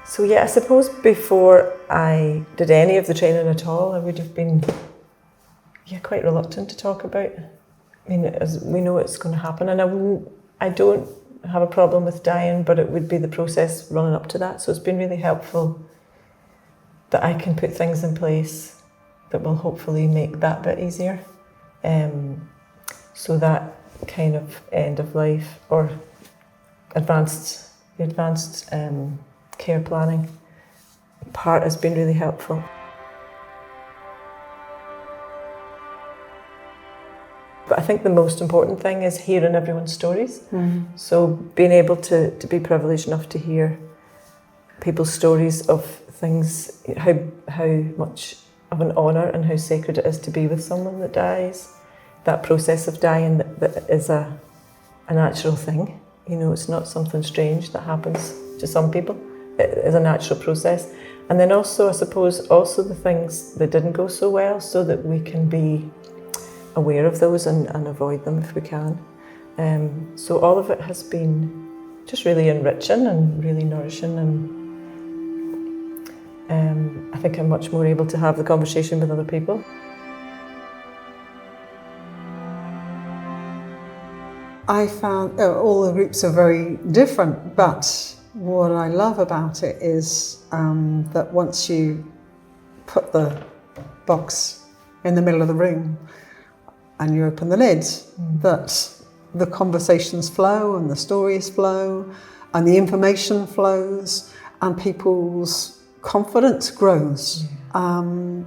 So yeah, I suppose before I did any of the training at all, I would have been quite reluctant to talk about. I mean, as we know it's going to happen, and I don't have a problem with dying, but it would be the process running up to that. So it's been really helpful that I can put things in place that will hopefully make that bit easier. So that kind of end of life or advanced care planning part has been really helpful. But I think the most important thing is hearing everyone's stories. Mm-hmm. So being able to be privileged enough to hear people's stories of things, how much of an honour and how sacred it is to be with someone that dies. That process of dying that is a natural thing. You know, it's not something strange that happens to some people. It is a natural process. And then also, I suppose, also the things that didn't go so well, so that we can be aware of those and avoid them if we can. So all of it has been just really enriching and really nourishing, and I think I'm much more able to have the conversation with other people. I found all the groups are very different, but what I love about it is that once you put the box in the middle of the room and you open the lid, that the conversations flow and the stories flow and the information flows and people's confidence grows. In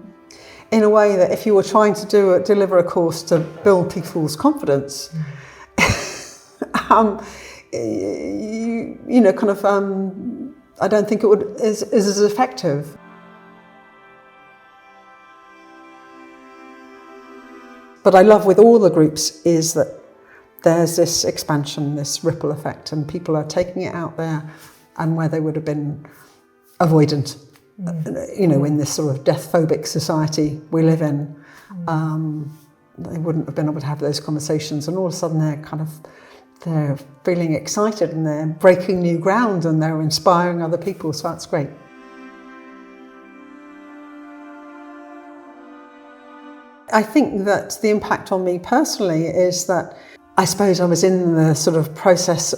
a way that if you were trying to deliver a course to build people's confidence, I don't think it is as effective. But I love with all the groups is that there's this expansion, this ripple effect, and people are taking it out there, and where they would have been avoidant, in this sort of death-phobic society we live in, they wouldn't have been able to have those conversations, and all of a sudden they're feeling excited and they're breaking new ground and they're inspiring other people, so that's great. I think that the impact on me personally is that I suppose I was in the sort of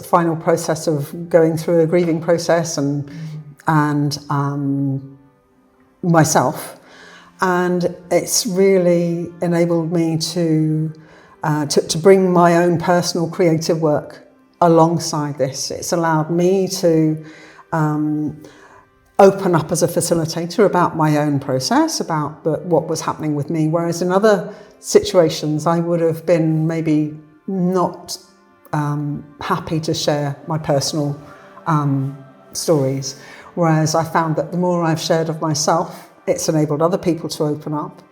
final process of going through a grieving process and myself, and it's really enabled me to bring my own personal creative work alongside this. It's allowed me to open up as a facilitator about my own process, about what was happening with me, whereas in other situations I would have been maybe not happy to share my personal stories, whereas I found that the more I've shared of myself, it's enabled other people to open up,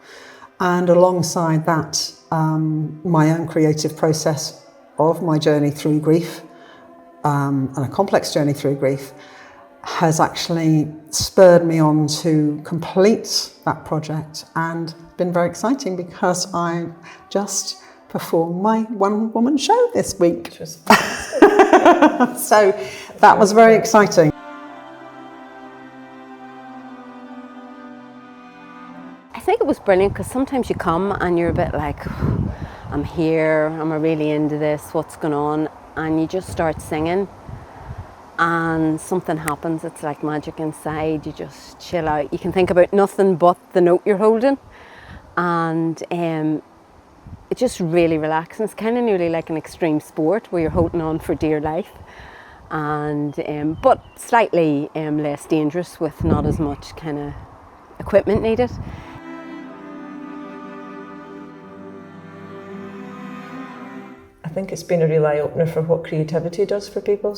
and alongside that my own creative process of my journey through grief, and a complex journey through grief, has actually spurred me on to complete that project, and been very exciting because I just performed my one-woman show this week. So that was very exciting. I think it was brilliant because sometimes you come and you're a bit like, I'm here, am I really into this, what's going on? And you just start singing and something happens. It's like magic inside. You just chill out. You can think about nothing but the note you're holding, and it's just really relaxing. It's kind of nearly like an extreme sport where you're holding on for dear life, and but slightly less dangerous with not as much kind of equipment needed. I think it's been a real eye-opener for what creativity does for people,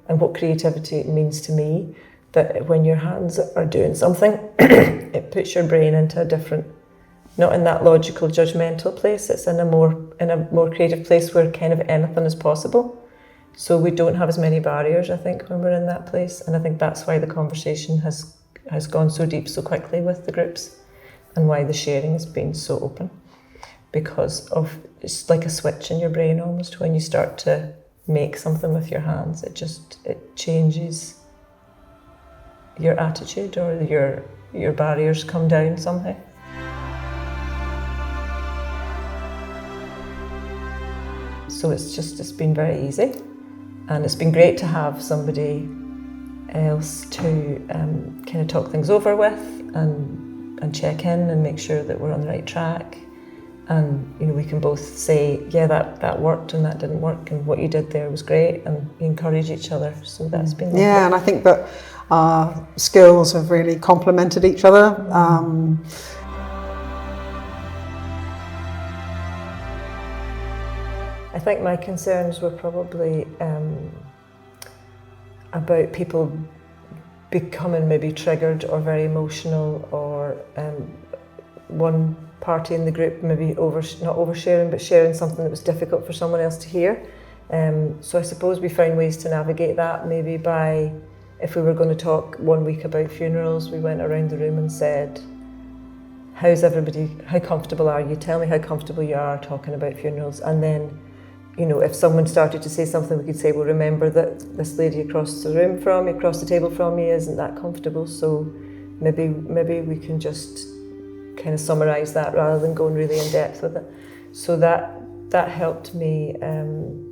and what creativity means to me, that when your hands are doing something, it puts your brain into a different, not in that logical, judgmental place, it's in a more creative place where kind of anything is possible. So we don't have as many barriers, I think, when we're in that place, and I think that's why the conversation has gone so deep so quickly with the groups, and why the sharing has been so open. Because it's like a switch in your brain almost when you start to make something with your hands. It changes your attitude or your barriers come down somehow. So it's been very easy, and it's been great to have somebody else to kind of talk things over with and check in and make sure that we're on the right track. And we can both say, yeah, that worked and that didn't work, and what you did there was great, and we encourage each other. So that's been lovely. Yeah, and I think that our skills have really complemented each other. I think my concerns were probably about people becoming maybe triggered or very emotional, or one party in the group maybe not oversharing, but sharing something that was difficult for someone else to hear. So I suppose we found ways to navigate that, maybe by, if we were going to talk 1 week about funerals, we went around the room and said, how's everybody, how comfortable are you? Tell me how comfortable you are talking about funerals. And then, if someone started to say something, we could say, well, remember that this lady across the table from you isn't that comfortable, so maybe we can just kind of summarise that rather than going really in depth with it. So that helped me, and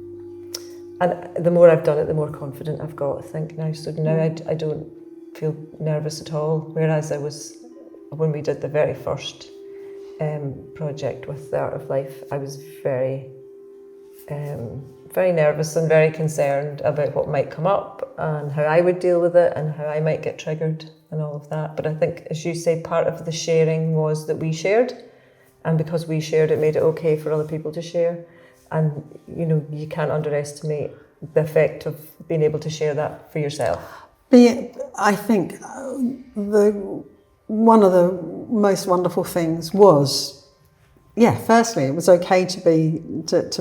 the more I've done it, the more confident I've got, I think, now. So now I don't feel nervous at all, whereas I was, when we did the very first project with the Art of Life, I was very nervous and very concerned about what might come up and how I would deal with it and how I might get triggered and all of that. But I think, as you say, part of the sharing was that we shared, and because we shared, it made it okay for other people to share. And you can't underestimate the effect of being able to share that for yourself. I think one of the most wonderful things was, firstly, it was okay to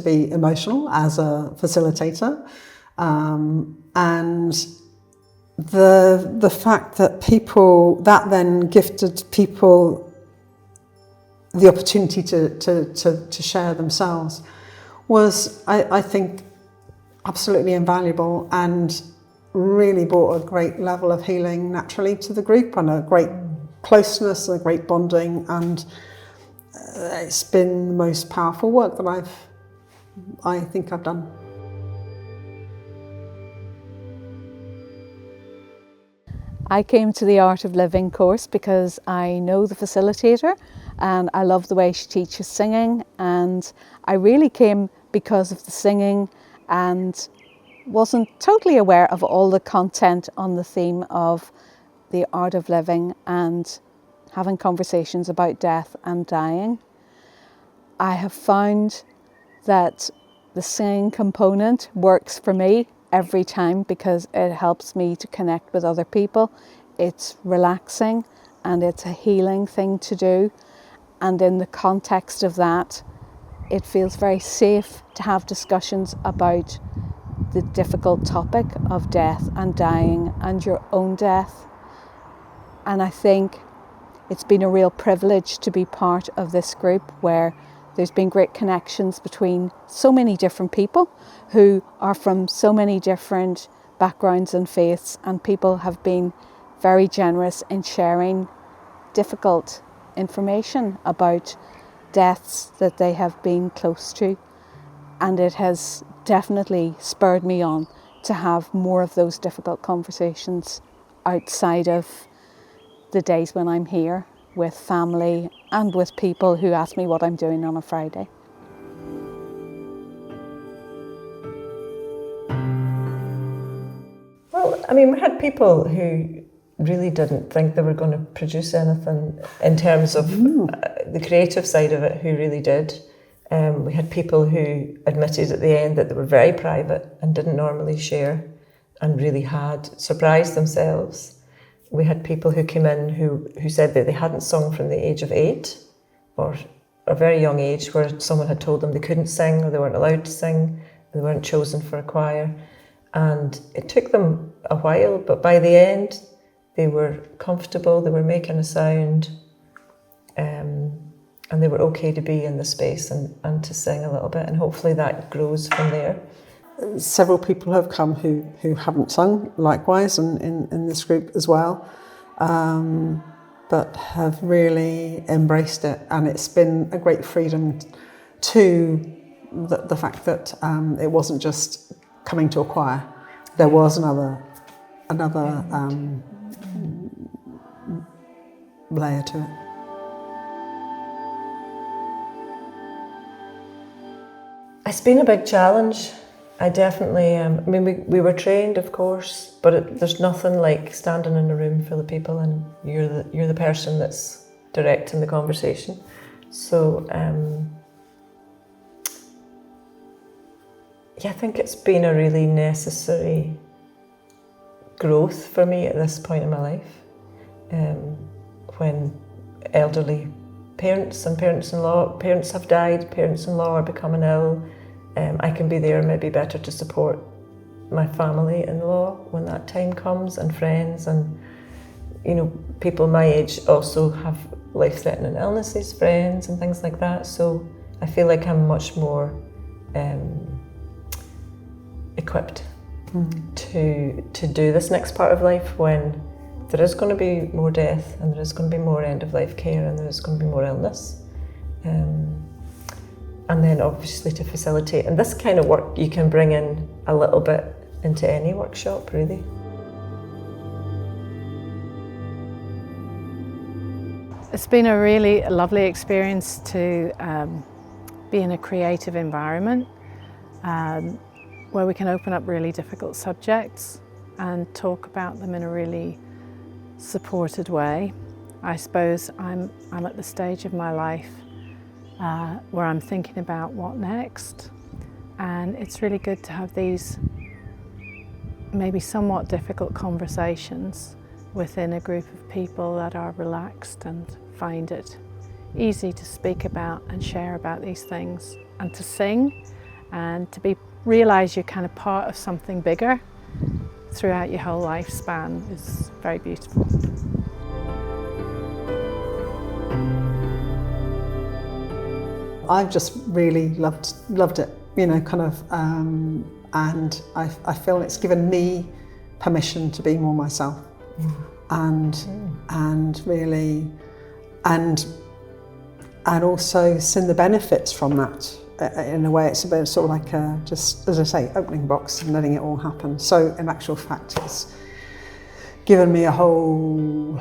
be emotional as a facilitator, and the fact that then gifted people the opportunity to share themselves was, I think, absolutely invaluable, and really brought a great level of healing naturally to the group, and a great closeness and a great bonding, and it's been the most powerful work that I think I've done. I came to the Art of Living course because I know the facilitator and I love the way she teaches singing, and I really came because of the singing and wasn't totally aware of all the content on the theme of the Art of Living and having conversations about death and dying. I have found that the singing component works for me every time because it helps me to connect with other people. It's relaxing and it's a healing thing to do. And in the context of that, it feels very safe to have discussions about the difficult topic of death and dying and your own death. And I think it's been a real privilege to be part of this group where there's been great connections between so many different people who are from so many different backgrounds and faiths, and people have been very generous in sharing difficult information about deaths that they have been close to. And it has definitely spurred me on to have more of those difficult conversations outside of the days when I'm here with family and with people who ask me what I'm doing on a Friday. Well, I mean, we had people who really didn't think they were going to produce anything in terms of the creative side of it, who really did. We had people who admitted at the end that they were very private and didn't normally share and really had surprised themselves. We had people who came in who said that they hadn't sung from the age of 8 or a very young age, where someone had told them they couldn't sing or they weren't allowed to sing, they weren't chosen for a choir. And it took them a while, but by the end they were comfortable, they were making a sound, and they were okay to be in the space and to sing a little bit, and hopefully that grows from there. several people have come who haven't sung likewise, and in this group as well, but have really embraced it, and it's been a great freedom to the fact that it wasn't just coming to a choir. There was another layer to it. It's been a big challenge. I definitely, I mean, we were trained, of course, but there's nothing like standing in a room full of people and you're the person that's directing the conversation. So, yeah, I think it's been a really necessary growth for me at this point in my life. When elderly parents and parents have died, parents-in-law are becoming ill, I can be there maybe better to support my family-in-law when that time comes, and friends, and people my age also have life-threatening illnesses, friends and things like that. So I feel like I'm much more equipped to do this next part of life, when there is going to be more death, and there is going to be more end-of-life care, and there is going to be more illness. And then obviously to facilitate. And this kind of work you can bring in a little bit into any workshop, really. It's been a really lovely experience to be in a creative environment where we can open up really difficult subjects and talk about them in a really supported way. I suppose I'm at the stage of my life where I'm thinking about what next, and it's really good to have these maybe somewhat difficult conversations within a group of people that are relaxed and find it easy to speak about and share about these things, and to sing, and to realise you're kind of part of something bigger throughout your whole lifespan is very beautiful. I've just really loved it, and I feel it's given me permission to be more myself, and really, and also seen the benefits from that. In a way, it's a bit sort of like just, as I say, opening box and letting it all happen. So in actual fact, it's given me a whole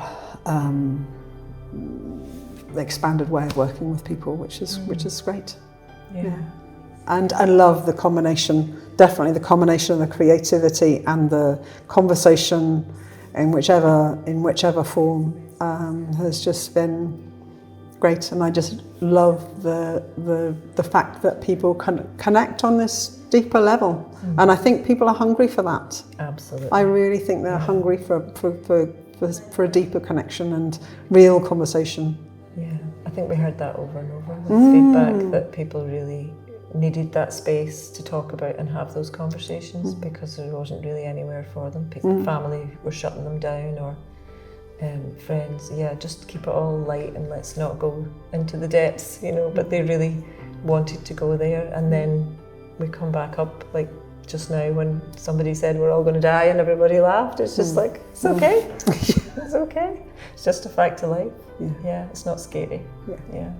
expanded way of working with people, which is great. Yeah. And I love the combination, definitely the combination of the creativity and the conversation in whichever form has just been great. And I just love the fact that people can connect on this deeper level. And I think people are hungry for that. Absolutely. I really think they're hungry for a deeper connection and real conversation. Yeah, I think we heard that over and over with feedback, that people really needed that space to talk about and have those conversations, because there wasn't really anywhere for them. Family were shutting them down, or friends. Yeah, just keep it all light and let's not go into the depths, but they really wanted to go there. And then we come back up, like just now when somebody said we're all going to die and everybody laughed. It's just like, it's okay. It's okay. It's just a fact of life. Yeah, it's not scary. Yeah.